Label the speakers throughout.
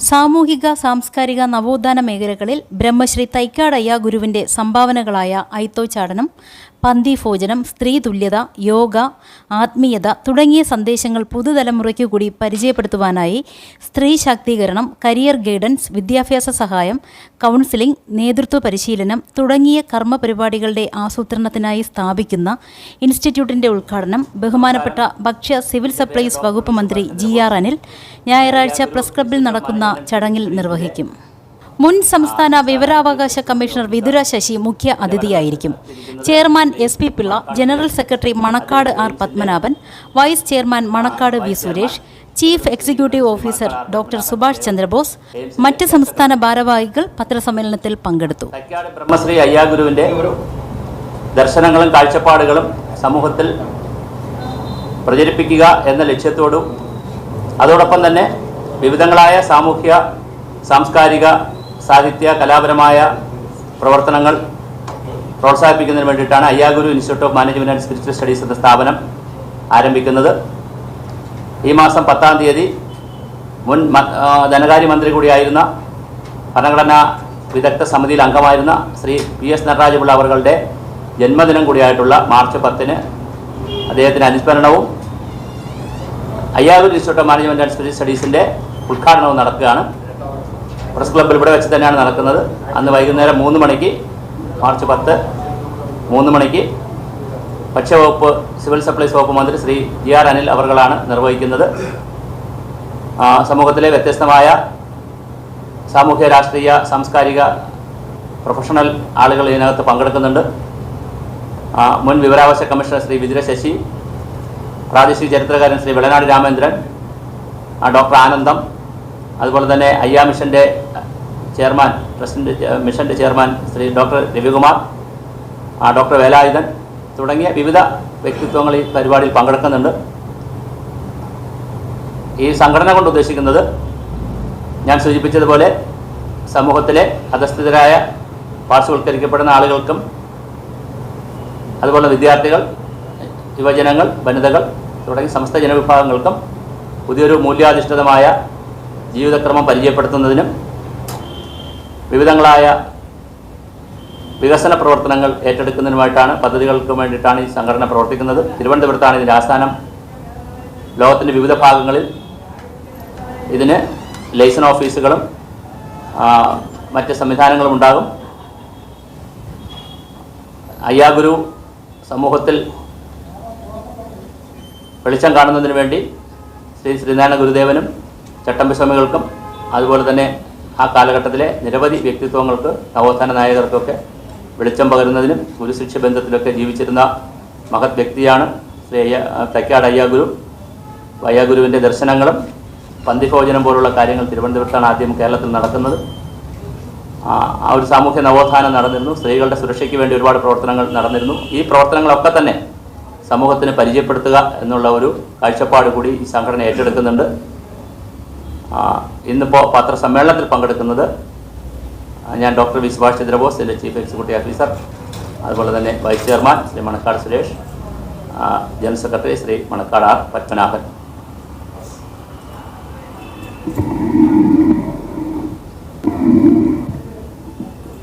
Speaker 1: സാമൂഹിക സാംസ്കാരിക നവോത്ഥാന മേഖലകളിൽ ബ്രഹ്മശ്രീ തൈക്കാടയ്യ ഗുരുവിൻ്റെ സംഭാവനകളായ ഐത്തോച്ചാടനം, പന്തിഭോജനം, സ്ത്രീ തുല്യത, യോഗ, ആത്മീയത തുടങ്ങിയ സന്ദേശങ്ങൾ പുതുതലമുറയ്ക്കു കൂടി പരിചയപ്പെടുത്തുവാനായി സ്ത്രീ ശാക്തീകരണം, കരിയർ ഗൈഡൻസ്, വിദ്യാഭ്യാസ സഹായം, കൗൺസിലിംഗ്, നേതൃത്വ പരിശീലനം തുടങ്ങിയ കർമ്മ പരിപാടികളുടെ ആസൂത്രണത്തിനായി സ്ഥാപിക്കുന്ന ഇൻസ്റ്റിറ്റ്യൂട്ടിൻ്റെ ഉദ്ഘാടനം ബഹുമാനപ്പെട്ട ഭക്ഷ്യ സിവിൽ സപ്ലൈസ് വകുപ്പ് മന്ത്രി GR അനിൽ ഞായറാഴ്ച പ്രസ് ക്ലബ്ബിൽ നടക്കുന്ന ചടങ്ങിൽ നിർവഹിക്കും. മുൻ സംസ്ഥാന വിവരാവകാശ കമ്മീഷണർ വിതുര ശശി മുഖ്യ അതിഥിയായിരിക്കും. Chairman SP Pillai, general secretary Manakkad R Padmanabhan, vice chairman Manakkad V Suresh, chief executive officer doctor Subhash Chandrabose, മറ്റ് സംസ്ഥാന ഭാരവാഹികൾ പത്രസമ്മേളനത്തിൽ പങ്കെടുത്തു.
Speaker 2: ബ്രഹ്മശ്രീ അയ്യാഗുരുവിന്റെ ദർശനങ്ങളും കാഴ്ചപ്പാടുകളും സമൂഹത്തിൽ പ്രചരിപ്പിക്കുക എന്ന ലക്ഷ്യത്തോടും അതോടൊപ്പം തന്നെ വിവിധങ്ങളായ സാമൂഹ്യ, സാംസ്കാരിക, സാഹിത്യ, കലാപരമായ പ്രവർത്തനങ്ങൾ പ്രോത്സാഹിപ്പിക്കുന്നതിന് വേണ്ടിയിട്ടാണ് Ayyaguru institute of management and spiritual studies എന്ന സ്ഥാപനം ആരംഭിക്കുന്നത്. ഈ മാസം 10-ാം തീയതി മുൻ ധനകാര്യമന്ത്രി കൂടിയായിരുന്ന, ഭരണഘടനാ വിദഗ്ധ സമിതിയിൽ അംഗമായിരുന്ന ശ്രീ PS നടരാജപിള്ള അവരുടെ ജന്മദിനം കൂടിയായിട്ടുള്ള മാർച്ച് 10-ന് അദ്ദേഹത്തിൻ്റെ അനുസ്മരണവും Ayyaguru institute of management and spiritual സ്റ്റഡീസിൻ്റെ ഉദ്ഘാടനവും നടക്കുകയാണ്. പ്രസ് ക്ലബ്ബിൽ ഇവിടെ വെച്ച് തന്നെയാണ് നടക്കുന്നത്. അന്ന് വൈകുന്നേരം 3 മണിക്ക്, മാർച്ച് 10 3 മണിക്ക് ഭക്ഷ്യവകുപ്പ് സിവിൽ സപ്ലൈസ് വകുപ്പ് മന്ത്രി ശ്രീ GR അനിൽ അവർകളാണ് നിർവഹിക്കുന്നത്. സമൂഹത്തിലെ വ്യത്യസ്തമായ സാമൂഹ്യ, രാഷ്ട്രീയ, സാംസ്കാരിക, പ്രൊഫഷണൽ ആളുകൾ ഇതിനകത്ത് പങ്കെടുക്കുന്നുണ്ട്. മുൻ വിവരാവകാശ കമ്മീഷണർ ശ്രീ വിതുര ശശി, പ്രാദേശിക ചരിത്രകാരൻ ശ്രീ വെളനാട് രാമേന്ദ്രൻ, ഡോക്ടർ ആനന്ദം, അതുപോലെ തന്നെ അയ്യാ മിഷൻ്റെ ചെയർമാൻ, പ്രസിഡന്റ് മിഷൻ്റെ chairman Shri doctor Ravikumar, doctor Velayudhan തുടങ്ങിയ വിവിധ വ്യക്തിത്വങ്ങൾ ഈ പരിപാടിയിൽ പങ്കെടുക്കുന്നുണ്ട്. ഈ സംഘടന കൊണ്ട് ഉദ്ദേശിക്കുന്നത് ഞാൻ സൂചിപ്പിച്ചതുപോലെ സമൂഹത്തിലെ അധസ്ഥിതരായ, പാർശ്വവൽക്കരിക്കപ്പെടുന്ന ആളുകൾക്കും അതുപോലെ വിദ്യാർത്ഥികൾ, യുവജനങ്ങൾ, വനിതകൾ തുടങ്ങി സമസ്ത ജനവിഭാഗങ്ങൾക്കും പുതിയൊരു മൂല്യാധിഷ്ഠിതമായ ജീവിതക്രമം പരിചയപ്പെടുത്തുന്നതിനും വിവിധങ്ങളായ വികസന പ്രവർത്തനങ്ങൾ ഏറ്റെടുക്കുന്നതിനുമായിട്ടാണ്, പദ്ധതികൾക്കും വേണ്ടിയിട്ടാണ് ഈ സംഘടന പ്രവർത്തിക്കുന്നത്. തിരുവനന്തപുരത്താണ് ഇതിൻ്റെ ആസ്ഥാനം. ലോകത്തിൻ്റെ വിവിധ ഭാഗങ്ങളിൽ ഇതിന് ലൈസൺ ഓഫീസുകളും മറ്റ് സംവിധാനങ്ങളും ഉണ്ടാകും. അയ്യാഗുരു സമൂഹത്തിൽ വെളിച്ചം കാണുന്നതിന് വേണ്ടി ശ്രീ ശ്രീനാരായണ ഗുരുദേവനും ചട്ടമ്പിസ്വാമികൾക്കും അതുപോലെ തന്നെ ആ കാലഘട്ടത്തിലെ നിരവധി വ്യക്തിത്വങ്ങൾക്ക്, നവോത്ഥാന നായകർക്കൊക്കെ വെളിച്ചം പകരുന്നതിനും ഗുരുശിക്ഷ ബന്ധത്തിലൊക്കെ ജീവിച്ചിരുന്ന മഹത് വ്യക്തിയാണ് ശ്രീ തൈക്കാട് അയ്യാഗുരു. അയ്യാഗുരുവിൻ്റെ ദർശനങ്ങളും പന്തിഭോജനം പോലുള്ള കാര്യങ്ങൾ തിരുവനന്തപുരത്താണ് ആദ്യം കേരളത്തിൽ നടക്കുന്നത്. ആ ഒരു സാമൂഹ്യ നവോത്ഥാനം നടന്നിരുന്നു. സ്ത്രീകളുടെ സുരക്ഷയ്ക്ക് വേണ്ടി ഒരുപാട് പ്രവർത്തനങ്ങൾ നടന്നിരുന്നു. ഈ പ്രവർത്തനങ്ങളൊക്കെ തന്നെ സമൂഹത്തിന് പരിചയപ്പെടുത്തുക എന്നുള്ള ഒരു കാഴ്ചപ്പാട് കൂടി ഈ സംഘടന ഏറ്റെടുക്കുന്നുണ്ട്. ഇന്നിപ്പോൾ പത്രസമ്മേളനത്തിൽ പങ്കെടുക്കുന്നത് ഞാൻ ഡോക്ടർ V സുഭാഷ് ചന്ദ്രബോസ്, എൻ്റെ ചീഫ് എക്സിക്യൂട്ടീവ് ഓഫീസർ, അതുപോലെ തന്നെ vice chairman Shri Manakkad Suresh, general secretary Shri Manakkad R Padmanabhan.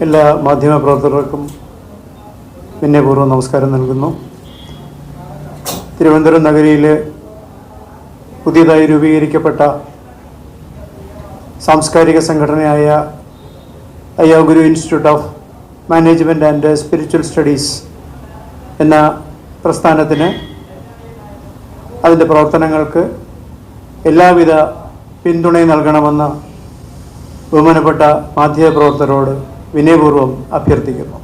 Speaker 3: എല്ലാ മാധ്യമപ്രവർത്തകർക്കും വിനയപൂർവ്വം നമസ്കാരം നൽകുന്നു. തിരുവനന്തപുരം നഗരിയിൽ പുതിയതായി രൂപീകരിക്കപ്പെട്ട സാംസ്കാരിക സംഘടനയായ Ayyaguru institute of management and spiritual studies എന്ന പ്രസ്ഥാനത്തിന്, അതിൻ്റെ പ്രവർത്തനങ്ങൾക്ക് എല്ലാവിധ പിന്തുണയും നൽകണമെന്ന് ബഹുമാനപ്പെട്ട മാധ്യമപ്രവർത്തകരോട് വിനയപൂർവ്വം അഭ്യർത്ഥിക്കുന്നു.